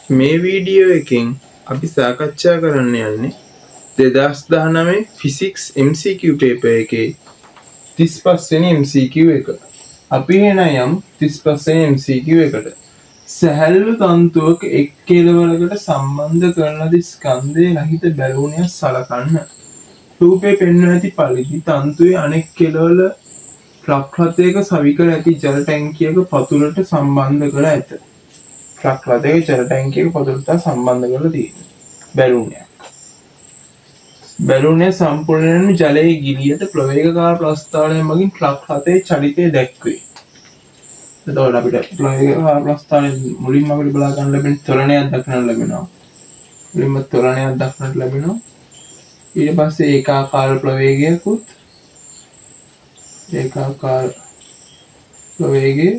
මේ වීඩියෝ එකෙන් අපි සාකච්ඡා කරන්න යන්නේ 2019 ෆිසික්ස් MCQ පේපර් එකේ 35 වෙනි MCQ එක. අපි එන යම් 35 වෙනි MCQ එකට. සැහැල්ලු තන්තුවක එක් කෙළවරකට සම්බන්ධ කරන ලද ස්කන්ධයේ රහිත බැලූනයක් සලකන්න. රූපේ පෙන්වන ඇති පරිදි තන්තුවේ අනෙක් කෙළවර ප්‍රක්‍රතයක සවිකර ඇති ජල ටැංකියක පතුලට සම්බන්ධ කර ඇත. ප්‍රක්‍රතයක ජල ටැංකියක පතුලට සම්බන්ධ කරලා තියෙනවා. බැලූනයක්. බැලූනය සම්පූර්ණයෙන්ම ජලයේ ගිලියට ප්‍රවේගකාර ප්‍රස්ථාරය මගින් ප්‍රක්‍රතයේ චලිතය දැක්වේ. එතකොට අපිට ප්‍රවේගකාර ප්‍රස්ථාරය මුලින්ම අපිට බලා ගන්න ලැබෙන ත්වරණයක් දක්නට ලැබෙනවා. මුලින්ම ත්වරණයක් දක්නට ලැබෙනවා. ඊට පස්සේ ඒකාකාර ප්‍රවේගයකුත් ඒකාකාර ප්‍රවේගය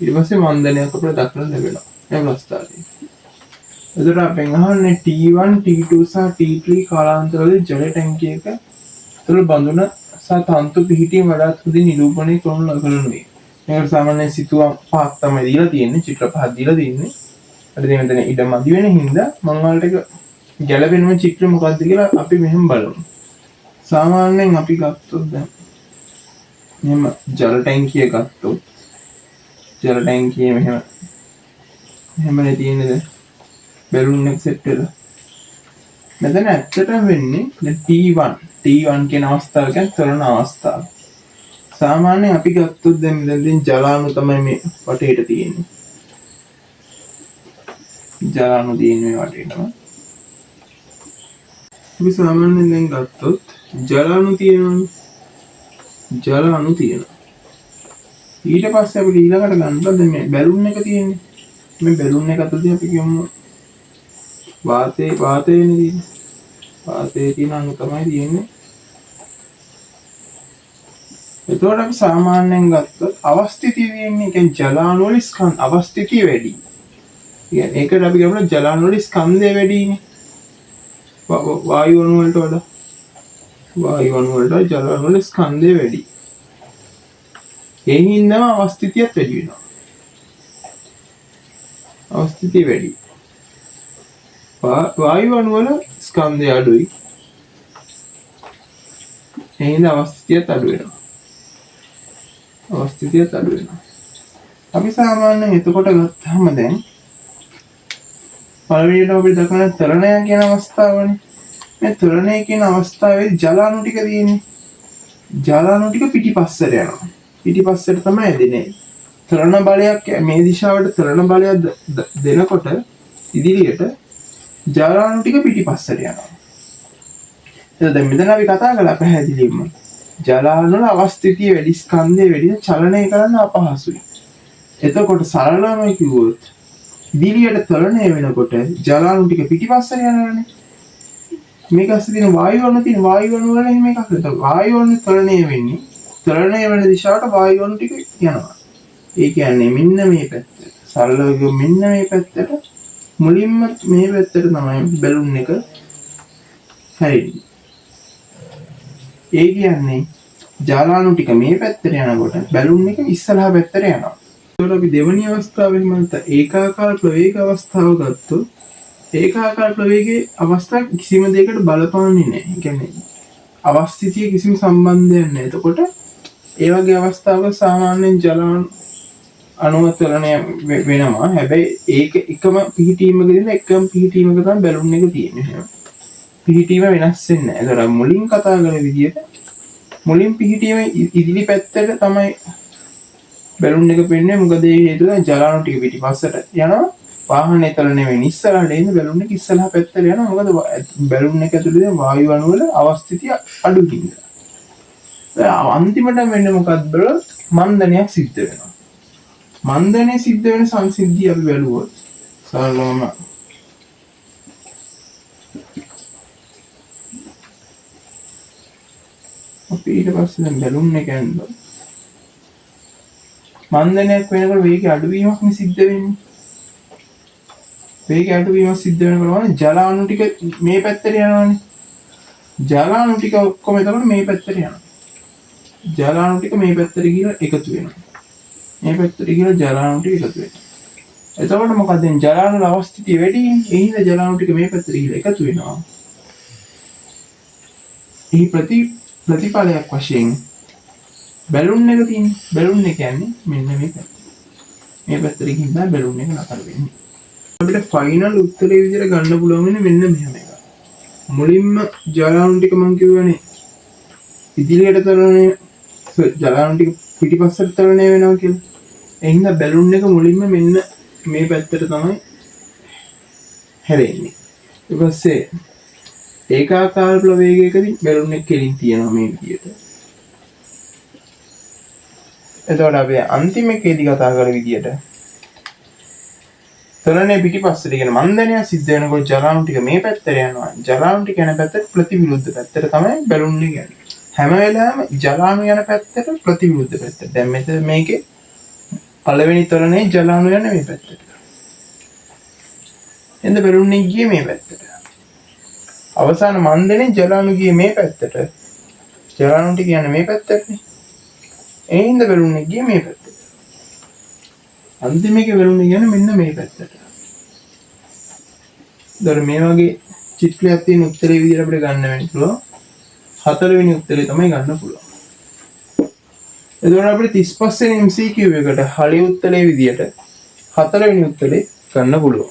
ඊට පස්සේ මන්දනයක් අපිට දක්නට ලැබෙනවා. මේ ප්‍රස්ථාරය. එතකොට අපෙන් අහන්නේ T1 T2 සහ T3 කාලාන්තරවල ජල ටැංකියක තුළ බඳුන සහ තන්තු පිහිටීම වඩාත් හොඳින් නිරූපණය කරනු ලබනුයි. මේකට සාමාන්‍යයෙන් සිතුවම් පහක් තමයි දීලා තියෙන්නේ. චිත්‍ර පහක් දීලා තියෙන්නේ. අර මෙතන ඉඩ මදි වෙන හින්දා මම ඔයාලට ගැළපෙනම චිත්‍ර මොකක්ද කියලා අපි මෙහෙම බලමු. සාමාන්‍යයෙන් අපි ගත්තොත් දැන් මෙහෙම ජල ටැංකිය ගත්තොත් ජල ටැංකිය මෙහෙමනේ තියෙන්නේ. බැලූන් එක සෙට් වෙලා. මෙතන ඇත්තටම වෙන්නේ දැන් T1 කියන අවස්ථාව කියන්නේ ත්වරණ අවස්ථාව. සාමාන්‍යයෙන් අපි ගත්තොත් දැන් ජලාණු තමයි මේ වටේට තියෙන්නේ. ජලාණු තියෙන්නේ මේ වටේටම. අපි සාමාන්‍යයෙන් දැන් ගත්තොත් ජලාණු තියෙනවනේ. ජලාණු තියෙනවා. ඊට පස්සේ අපි ඊළඟට ගන්නවා දැන් මේ බැලූන් එක තියෙන්නේ. මේ බැලූන් එක අතදී අපි කියමු වාතයේ තියෙන්නේ. වාතයේ තියෙන අණු තමයි තියෙන්නේ. එතකොට අපි සාමාන්‍යයෙන් ගත්තොත් අවස්ථිතිය තියෙන්නේ කියන්නේ ජලාණු වල ස්කන්ධ අවස්ථිතිය වැඩි. කියන්නේ ඒකට අපි කියනවා ජලාණු වල ස්කන්ධය වැඩිනේ. වායු අණු වලට වඩා ජලාණු වල ස්කන්ධය වැඩි. ඒ හින්දාම අවස්ථිතියත් වැඩි වෙනවා. අවස්ථිතිය වැඩි. වායු අණු වල ස්කන්ධය අඩුයි. ඒ හින්දා අවස්ථිතියත් අඩු වෙනවා. අපි සාමාන්‍යයෙන් එතකොට ගත්තාම දැන් පළවෙනිට අපිට දක්වන ත්වරණය කියන අවස්ථාවනේ. මේ ත්වරණය කියන අවස්ථාවේදී ජලාණු ටික තියෙන්නේ. ජලාණු ටික පිටිපස්සට යනවා. පිටිපස්සට තමයි එදෙන්නේ. ත්වරණ බලයක් මේ දිශාවට ත්වරණ බලයක් දෙනකොට ඉදිරියට ජලාණු ටික පිටිපස්සට යනවා. දැන් මෙතන අපි කතා කළා පැහැදිලිවම ජලාණු වල අවස්ථිතිය වැඩි ස්කන්ධය වැඩි චලනය කරන්න අපහසුයි. එතකොට සරලවම කිව්වොත් ඉදිරියට ත්වරණය වෙනකොට ජලාණු ටික පිටිපස්සට යනවානේ. මේක ඇස්සේ තියෙන වායු අණු වල එහෙම එකක් නේද? වායු අණු ත්වරණය වෙන්නේ ත්වරණය වෙන දිශාවට වායු අණු ටික යනවා. ඒ කියන්නේ මෙන්න මේ පැත්තට. සරලව කිව්වොත් මෙන්න මේ පැත්තට මුලින්ම මේ පැත්තට තමයි බැලුන් එක හැරෙන්නේ. ඒ කියන්නේ ජලාණු ටික මේ පැත්තට යනකොට බැලුන් එක ඉස්සරහා පැත්තට යනවා. ඒකට අපි දෙවෙනි අවස්ථාවෙන් මන්ත ඒකාකාර ප්‍රවේග අවස්ථාව ගත්තොත් ඒකාකාර ප්‍රවේගයේ අවස්ථාවක් කිසිම දෙයකට බලපාන්නේ නැහැ. ඒ කියන්නේ අවස්ථිතිය කිසිම සම්බන්ධයක් නැහැ. එතකොට ඒ වගේ අවස්ථාවක සාමාන්‍යයෙන් ජලාණු අණුවතරණය වෙනවා. හැබැයි ඒක එකම පිහිටීමකදී එකම පිහිටීමක තමයි බැලුන් එක තියෙන්නේ. පිහිටීම වෙනස් වෙන්නේ නැහැ. ඒතර මුලින් කතා කරන විදිහට මුලින් පිහිටීම ඉදිරි පැත්තට තමයි බැලුන් එක පෙන්නේ. මොකද ඒ හේතුව ජලාණු ටික පිටිපස්සට යනවා. වාහනේ තරණය වෙන්නේ ඉස්සරහට එන්නේ බැලුන් එක ඉස්සරහා පැත්තට යනවා. මොකද බැලුන් එක ඇතුලේ වායු අණු වල අවස්ථිතිය අඩු නිසා. අන්තිමට වෙන්නේ මොකක්ද බලන්න මන්දනයක් සිද්ධ වෙනවා. මන්දනය සිද්ධ වෙන සංසිද්ධිය අපි බැලුවොත් සරලවම අපි ඊට පස්සේ දැන් බැලුන් එක ඇඳලා මන්දනයක් වෙනකොට වේගය අඩුවීමක් නේ සිද්ධ වෙන්නේ. වේගය අඩුවීමක් සිද්ධ වෙනකොට ජලාණු ටික මේ පැත්තට යනවානේ. ජලාණු ටික ඔක්කොම එතකොට මේ පැත්තට යනවා. ජලාණු ටික මේ පැත්තට ගිහලා එකතු වෙනවා. මේ පැත්තට ගිහලා ජලාණු ටික එකතු වෙනවා. එතකොට මොකද වෙන්නේ? ජලාණු අවස්ථිතිය වැඩි වෙන්නේ. ඒ හින්දා ජලාණු ටික මේ පැත්තට ගිහලා එකතු වෙනවා. එහි ප්‍රතිඵලයක් වශයෙන් බැලුන් එක තියෙන්නේ. බැලුන් එක කියන්නේ මෙන්න මේ පැත්ත. මේ පැත්තට ගිහින් තමයි බැලුන් එක නතර වෙන්නේ. අපිට ෆයිනල් උත්තරේ විදිහට ගන්න පුළුවන් වෙන්නේ මෙන්න මෙහෙම එකක්. මුලින්ම ජලාණු ටික මම කියවනේ ඉදිරියට තරණය ජලාණු ටික පිටිපස්සට තරණය වෙනවා කියලා. ඒ හින්දා බැලුන් එක මුලින්ම මෙන්න මේ පැත්තට තමයි හැරෙන්නේ. ඊට පස්සේ ඒකාකාර ප්‍රවේගයකදී බැලුන් එක කෙලින් තියනවා මේ විදිහට. එතකොට අපි අන්තිම එකේදී කතා කර විදිහට තරණය පිටිපස්සට කියන මන්දනය සිද්ධ වෙනකොට ජලාණු ටික මේ පැත්තට යනවා. ජලාණු ටික යන පැත්තට ප්‍රතිවිරුද්ධ පැත්තට තමයි බැලුන් එක යන්නේ. හැම වෙලාවෙම ජලාණු යන පැත්තට ප්‍රතිවිරුද්ධ පැත්තට. දැන් මෙතන මේකේ පළවෙනි තරණේ ජලාණු යන මේ පැත්තට. එඳ බැලුන් එක ගියේ මේ පැත්තට. අවසාන මන්දනේ ජලාණු ගියේ මේ පැත්තට. ජලාණු ටික යන මේ පැත්තටනේ. ඒ හින්දා බැලුන් එක ගියේ මේ පැත්තට. අන්තිම එකේ බැලුන් එක යන්නේ මෙන්න මේ පැත්තට. දැන් මේ වගේ චිත්‍රයක් තියෙන උත්තරේ විදිහට අපිට ගන්න වෙන්න පුළුවන්. හතරවෙනි උත්තරේ තමයි ගන්න පුළුවන්. එතකොට අපිට 35 වෙනි MCQ එකට හලේ උත්තරේ විදිහට හතරවෙනි උත්තරේ ගන්න පුළුවන්.